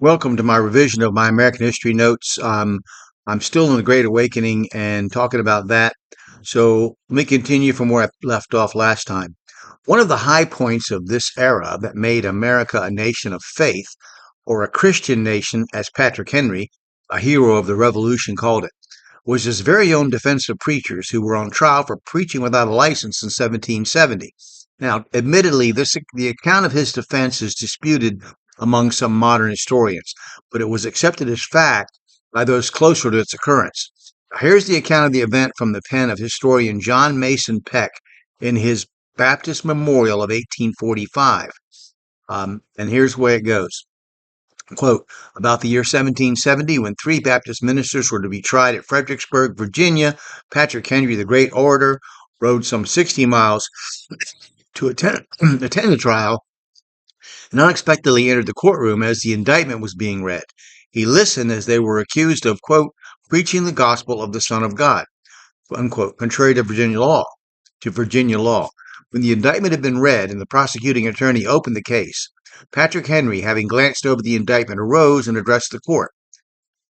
Welcome to my revision of my American History notes. I'm still in the Great Awakening and talking about that. So let me continue from where I left off last time. One of the high points of this era that made America a nation of faith, or a Christian nation, as Patrick Henry, a hero of the Revolution, called it, was his very own defense of preachers who were on trial for preaching without a license in 1770. Now, admittedly, the account of his defense is disputed among some modern historians, but it was accepted as fact by those closer to its occurrence. Here's the account of the event from the pen of historian John Mason Peck in his Baptist Memorial of 1845. And here's the way it goes. Quote, about the year 1770, when three Baptist ministers were to be tried at Fredericksburg, Virginia, Patrick Henry, the great orator, rode some 60 miles to attend the trial and unexpectedly entered the courtroom as the indictment was being read. He listened as they were accused of, quote, preaching the gospel of the Son of God, unquote, contrary to Virginia law. When the indictment had been read and the prosecuting attorney opened the case, Patrick Henry, having glanced over the indictment, arose and addressed the court.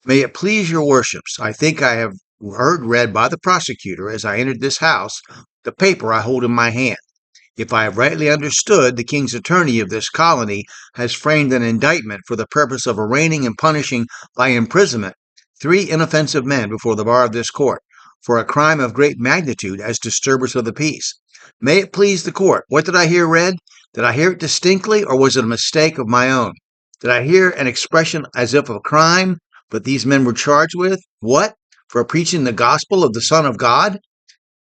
May it please your worships, I think I have heard read by the prosecutor as I entered this house the paper I hold in my hand. If I have rightly understood, the king's attorney of this colony has framed an indictment for the purpose of arraigning and punishing by imprisonment three inoffensive men before the bar of this court for a crime of great magnitude as disturbers of the peace. May it please the court, what did I hear read? Did I hear it distinctly, or was it a mistake of my own? Did I hear an expression as if of a crime, but these men were charged with? What? For preaching the gospel of the Son of God?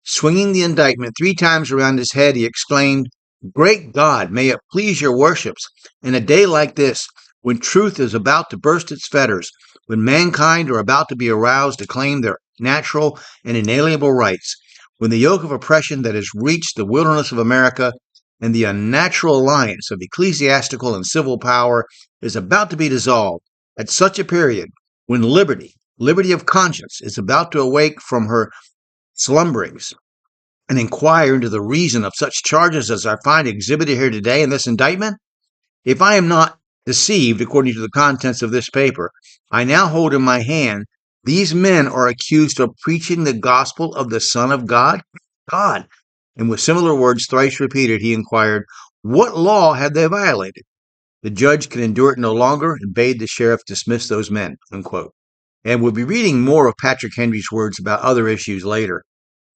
Swinging the indictment 3 times around his head, he exclaimed, Great God, may it please your worships, in a day like this, when truth is about to burst its fetters, when mankind are about to be aroused to claim their natural and inalienable rights, when the yoke of oppression that has reached the wilderness of America and the unnatural alliance of ecclesiastical and civil power is about to be dissolved, at such a period, when liberty of conscience, is about to awake from her slumberings and inquire into the reason of such charges as I find exhibited here today in this indictment? If I am not deceived, according to the contents of this paper, I now hold in my hand, these men are accused of preaching the gospel of the Son of God? God. And with similar words thrice repeated, he inquired, what law had they violated? The judge could endure it no longer and bade the sheriff dismiss those men, unquote. And we'll be reading more of Patrick Henry's words about other issues later.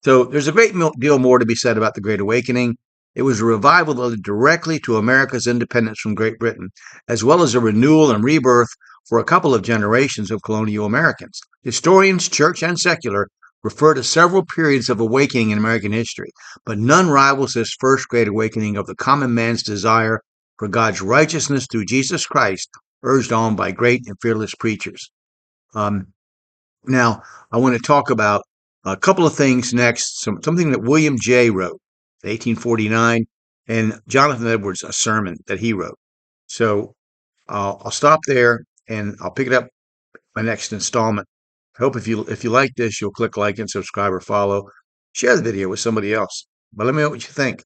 So there's a great deal more to be said about the Great Awakening. It was a revival that led directly to America's independence from Great Britain, as well as a renewal and rebirth for a couple of generations of colonial Americans. Historians, church and secular, refer to several periods of awakening in American history, but none rivals this first Great Awakening of the common man's desire for God's righteousness through Jesus Christ, urged on by great and fearless preachers. Now, I want to talk about a couple of things next, something that William Jay wrote in 1849, and Jonathan Edwards, a sermon that he wrote. So I'll stop there, and I'll pick it up my next installment. I hope if you like this, you'll click like and subscribe or follow. Share the video with somebody else. But let me know what you think.